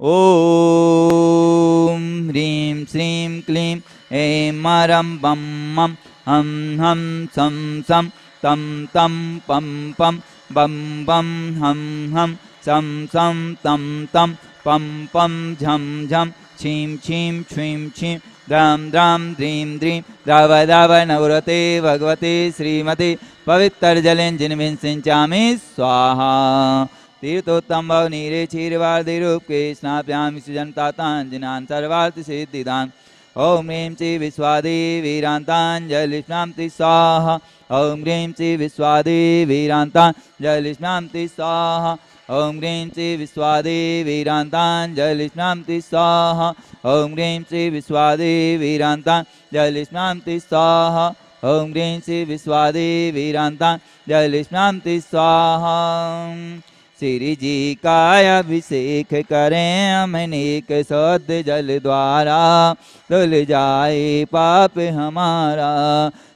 ॐ ह्रीं श्रीं क्लीं ऐं मरं बं मं हं हं सं सं तं तं पं पं बं बं हं हं सं सं तं तं पं पं झं झं छीं छीं छ्वीं छीं द्रां द्रां द्रीं द्रीं द्राव द्राव नवरते भगवते श्रीमते पवित्रजलेन सिंचामि स्वाहा। तीर्थोत्तम भव नीरे क्षीरवादिरूप के स्नाप्यामि सुजनताताञ्जनान् सर्वार्थ सिद्धिदान्। ॐ ह्रीं श्री विश्वादेवीरान्ताञ्जलिष्णान्ति स्वाहा। ॐ ह्रीं श्री विश्वादेवीरान्ताञ्जलिष्णान्ति स्वाहा। ॐ ह्रीं श्री विश्वादेवीरान्ताञ्जलिष्णान्ति स्वाहा। ॐ ह्रीं श्री विश्वादेवीरान्ताञ्जलिष्णान्ति स्वाहा। ॐ ह्रीं श्री विश्वादेवीरान्ताञ्जलिष्णान्ति स्वाहा। श्री जी का अभिषेक करें अमनेक शुद्ध जल द्वारा धुल जाए पाप हमारा।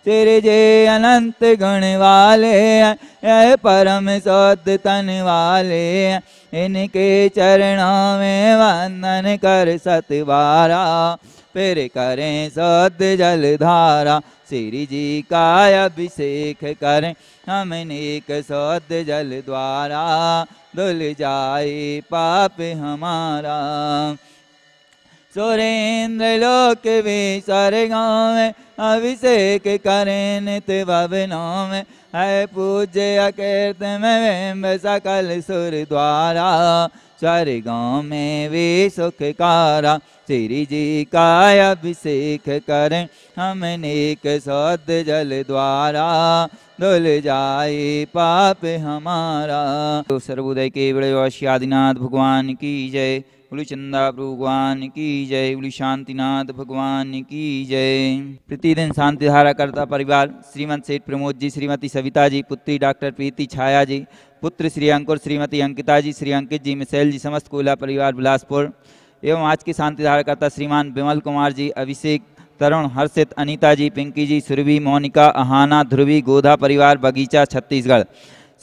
श्री जी अनंत गुण वाले यह परम शुद्ध तन वाले इनके चरणों में वंदन कर सतबारा फिर करें शुद्ध जल धारा। श्री जी का अभिषेक करें हम नेक शुद्ध जल द्वारा धुल जाए पाप हमारा। सुरेंद्र लोक विसर्गों में अभिषेक करें नित भवनों में है पूज्य अकीर्त में बिंब सकल सुर द्वारा। स्वर्गों में वे सुखकारा श्री जी का अभिषेक करें हम नेक शुद्ध जल द्वारा धुल जाए पाप हमारा। तो सर्वोदय के बड़े आदिनाथ भगवान की जय। बोली चंदा भगवान की जय। बोली शांतिनाथ भगवान की जय। प्रतिदिन शांति धारा करता परिवार श्रीमंत सेठ प्रमोद जी, श्रीमती सविता जी, पुत्री डॉक्टर प्रीति छाया जी, पुत्र श्री अंकुर, श्रीमती अंकिता जी, श्री अंकित जी, मिसेल जी, समस्त कोला परिवार बिलासपुर एवं आज की शांति धारा करता श्रीमान विमल कुमार जी, अभिषेक, तरुण, हर्षित, अनीता जी, पिंकी जी, सुरभि, मोनिका, अहाना, ध्रुवी, गोधा परिवार बगीचा छत्तीसगढ़।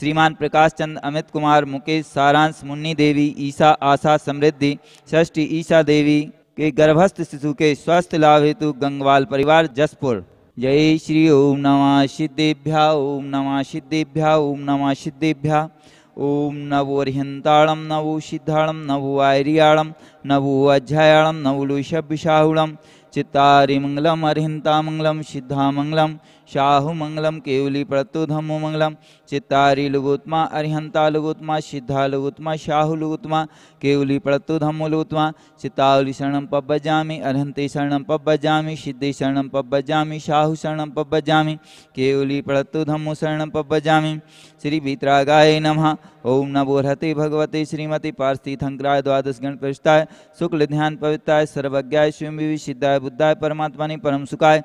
श्रीमान प्रकाश चंद, अमित कुमार, मुकेश, सारांश, मुन्नी देवी, ईशा, आशा, समृद्धि, षष्ठी, ईशा देवी के गर्भस्थ शिशु के स्वास्थ्य लाभ हेतु गंगवाल परिवार जसपुर। जय श्री ओम नमः सिद्धेभ्या ओम नमः सिद्धेभ्या ओम नमः सिद्धेभ्या। ओम नवो अर्हंताणम नवो सिद्धाणम नवो आर्याणम नवो अध्यायाणम नवो लुषभिषाहुणम चित्तारि मंगलम अर्हंता मंगलम सिद्धा मंगलम शाहु मंगलम केवली प्रतु धम्मो मंगलम चित्तारि लुगोत्मा अर्हंता लुगोत्मा सिद्धा लुगोत्मा शाहु लुगोत्मा केवली प्रतु धम्मो लुगोत्मा चित्तावली शरणम पब्बजामि अर्हंते शरणम पब्बजामि सिद्धे शरणम पब्बजामि शाहु शरणम पब्बजामि केवली प्रतु धम्मो शरणम पब्बजामि। श्री वीतरागाय नमः। ओम नमो हते भगवते श्रीमती पार्थिथंकराय द्वादश गण प्रविष्टाय शुक्ल ध्यान पवित्राय सर्वज्ञाय स्वयं सिद्धाय बुद्धाय परमात्मानि परम सुखाय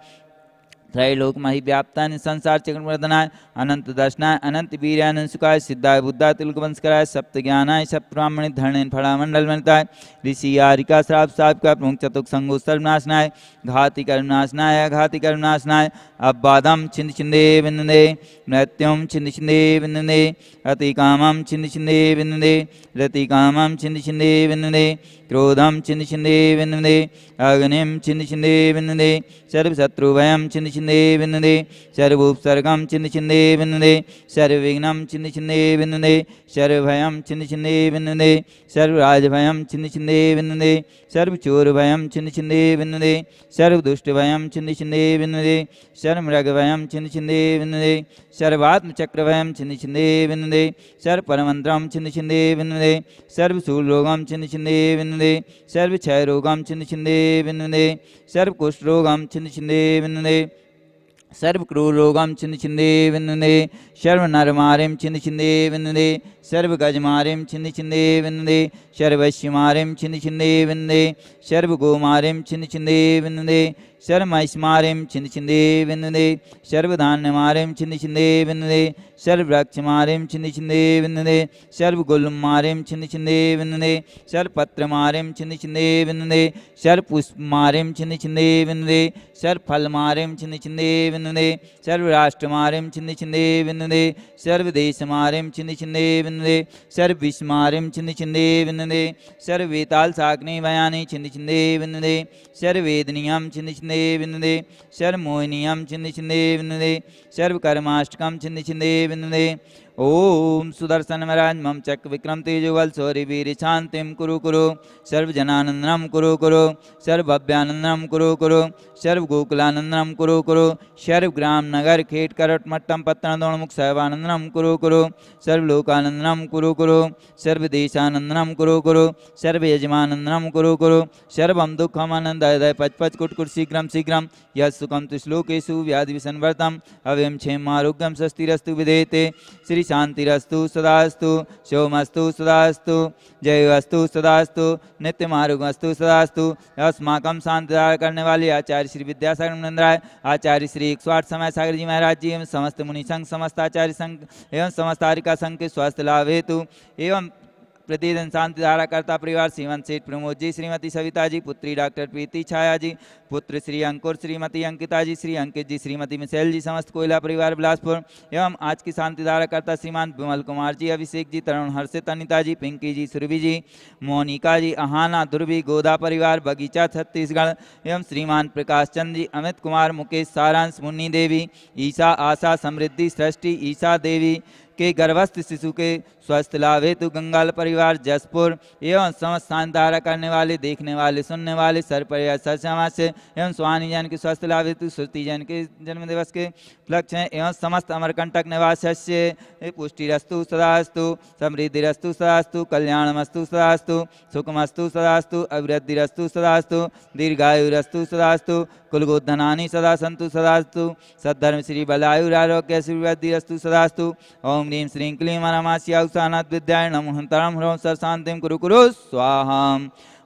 त्रैलोक मही व्याप्तानि संसार चक्रवर्धनाय अनंत दर्शनाय अनंत वीर्यानंद सुखाय सिद्धाय बुद्धाय तिलकवंशकराय सप्त ज्ञानाय सप्त ब्राह्मणे धरणेन फलामंडल वनिताय ऋषि आरिका श्राप सापिका प्रमुख चतुक संगो सर्वनाशनाय घाति कर्मनाशनाय घाति कर्मनाशनाय अब्बादम छिंद छिंदे विन्दे मृत्युम छिंद छिंदे विन्दे अति कामम छिंद छिंदे विन्दे रति कामम छिंद छिंदे विन्दे क्रोधम छिंद छिंदे विन्दे अग्निम छिंद छिंदे विन्दे सर्वशत्रुभयम छिंद छिंदे विन्दे सर्वोपसर्गम छिंद छिंदे विन्दे सर्वविघ्नं छिंद छिंदे विन्दे सर्वभयं छिंद छिंदे विन्दे सर्वराजभयं छिंद छिंदे विन्दे सर्वचोरभयं छिंद छिंदे विन्दे सर्वदुष्टभयं छिंद छिंदे विन्दे सर्वमृगभयं छिंद छिंदे विन्दे सर्वात्मचक्रभयं छिंद छिंदे विन्दे सर्वपरमन्त्रं छिंद छिंदे विन्दे सर्वशूलरोगं छिंद छिंदे विन्दे सर्वक्षयरोगं छिंद छिंदे विन्दे सर्वकुष्ठरोगं छिंद छिंदे विन्दे सर्वक्रूररोगं छिंद छिंदे विन्दे सर्वनरमारिं छिंद छिंदे विन्दे सर्वगजमारिं छिंद छिंदे विन्दे सर्वश्यमारिं छिंद छिंदे विन्दे सर्वगोमारिं छिंद छिंदे विन्दे सर्वमहिषमारिं छिंद छिंदे विन्दे सर्वधान्यमारिं छिंद छिंदे विन्दे सर्ववृक्षमारिं छिंद छिंदे विन्दे सर्वगुल्ममारिं छिंद छिंदे विन्दे सर्वपत्रमारिं छिंद छिंदे विन्दे सर्वपुष्पमारिं छिंद छिंदे विन्दे सर्वफलमारिं छिंद छिंदे विन्दे सर्वराष्ट्रमारिं छिन्दि छिन्दे विन्दे सर्वदेशमारिं छिन्दि छिन्दे विन्दे सर्वविश्वमारिं छिन्दि छिन्दे विन्दे सर्ववेतालसाग्नि वयानि छिन्दि छिन्दे विन्दे सर्ववेदनीयं छिन्दि छिन्दे विन्दे सर्वमोहिनीयं छिन्दि छिन्दे विन्दे सर्वकर्माष्टकं छिन्दि छिन्दे विन्दे ओम सुदर्शन महाराज मम चक्र विक्रम तेजोवल सौरी वीर शांतिम कुरु कुरु सर्वजनानंदनम कुरु कुरु सर्वभव्यानंदनम कुरु कुरु सर्व गोकुलानंदनम कुरु कुरु सर्व ग्राम नगर खेट करट मट्टम पत्तन दोणमुख सर्वानंदनम कुरु कुरु सर्वलोकानंदनम कुरु कुरु सर्वदेशानंदनम कुरु कुरु सर्व यजमानंदनम कुरु कुरु सर्वम दुखम आनंद हृदय पच पच कुट कुट शीघ्रम शीघ्रम यः सुखम तु श्लोकेषु व्याधि विसंवर्तम अव्ययम क्षेम आरोग्यम स्वस्तिरस्तु विधेयते श्री शांतिरस्तु सदास्तु शिवमस्तु सदास्तु जयस्तु सदास्तु नित्यमारुगमस्तु सदास्तु। अस्माकं शांतिदार करने वाले आचार्य श्री विद्यासागर नंदराय आचार्य श्री 108 समय सागर जी महाराज जी एवं समस्त मुनि संघ समस्त आचार्य संघ एवं समस्त आरिका संघ के स्वास्थ्य लाभ हेतु एवं प्रतिदिन शांति धारा करता परिवार श्रीमंत सेठ प्रमोद जी श्रीमती सविता जी पुत्री डॉक्टर प्रीति छाया जी पुत्र श्री अंकुर श्रीमती अंकिता जी श्री अंकित जी श्रीमती मिसेल जी समस्त कोयला परिवार बिलासपुर एवं आज की शांति धारा करता श्रीमान विमल कुमार जी अभिषेक जी तरुण हर्षित अनिता जी पिंकी जी सुरभि जी मोनिका जी अहाना दुर्वी गोदा परिवार बगीचा छत्तीसगढ़ एवं श्रीमान प्रकाश चंद जी अमित कुमार मुकेश सारांश मुन्नी देवी ईशा आशा समृद्धि सृष्टि ईशा देवी के गर्भस्थ शिशु के स्वस्थ लाभ हेतु गंगाल परिवार जसपुर एवं समस्त शांति धारा करने वाले देखने वाले सुनने वाले सर परिवार सर समाज से एवं स्वानी जैन के स्वस्थ लाभ हेतु श्रुति जैन के जन्म दिवस के उपलक्ष्य हैं एवं समस्त अमरकंटक निवास्य पुष्टिरस्तु सदास्तु समृद्धिरस्तु सदास्तु कल्याणमस्तु सदास्तु सुखमस्तु सदास्तु अभिवृद्धिरस्तु सदास्तु दीर्घायुरस्तु सदास्तु कुलगोधनानि सदा सन्तु सदास्तु सद्धर्म श्री बलायुरारोग्य श्रीवृद्धिरस्तु सदास्तु ओम ह्रीं श्रीं क्लीं वनमास्या उषानाथ विद्याय नमो हंतारं ह्रौं सर्वशान्तिं कुरु कुरु स्वाहा।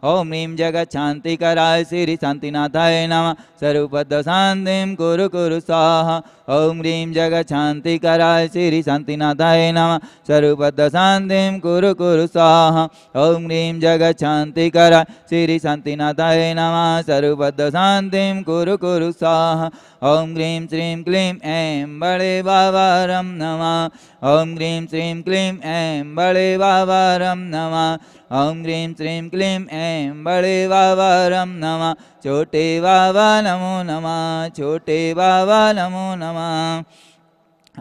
ओम ह्रीं जगत शांतिकराय श्री शांतिनाथाय नमः सर्वपद शांतिं कुरु कुरु स्वाहा। ओम ह्रीं जगत शांतिकराय श्री शांतिनाथाय नमः सर्वपद शांतिं कुरु कुरु स्वाहा। ओम ह्रीं जगत शांतिकराय श्री शांतिनाथाय नमः सर्वपद शांतिं कुरु कुरु स्वाहा। ओम ह्रीं श्रीं क्लीं ऐं बड़े बाबारं नमः। ओम ह्रीं श्रीं क्लीं ऐं बड़े बाबारं नमः। ओम ह्रीं श्रीं क्लीं ऐं बड़े बाबारं नमः। छोटे बाबा नमो नमः छोटे बाबा नमो नमः।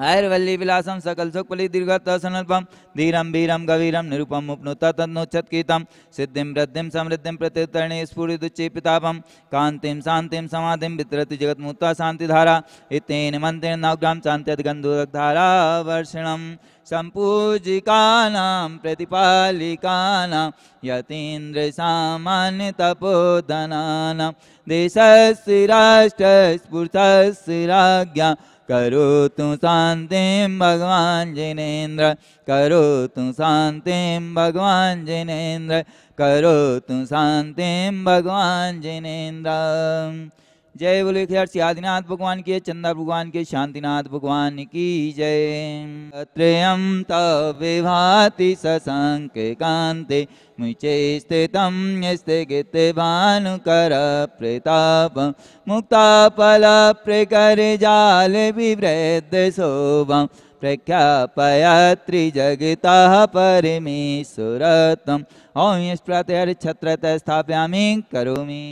आयुर्वल्ली विलासम सकल सुखपली दीर्घत सनल्पम धीरम वीरम गवीरम निरूपम उपनुत तन्नोच्चत कीतम सिद्धिं वृद्धिं समृद्धिं प्रत्युत्तरणे स्फुरिदुच्चेपितापम कांतिं शांतिं समाधिं वितरति जगन्मुक्ता शांतिधारा इतेन मंत्रेण नवग्राम शांत्यद्गन्धोदकधारा वर्षणम संपूजिकानां प्रतिपालिकानां यतीन्द्र सामान्य तपोधनानां देशस्य राष्ट्रस्य पुरुषस्य राज्ञा करोतु शांतिं भगवान जिनेन्द्र करोतु शांतिं भगवान जिनेन्द्र करोतु शांतिं भगवान जिनेन्द्र। जय बोले खियार आदिनाथ भगवान की चंदा भगवान के शांतिनाथ भगवान की जय। त्रयं तव विभाति सशंक कांते मुचे स्थितं यस्ते भानुकर प्रताप मुक्ताफल प्रकर जाल विवृद्ध शोभं प्रख्यापयत्रि जगतः परमेश्वरतम्। ओम यश प्रत्यय छत्रत स्थापयामि करोमि।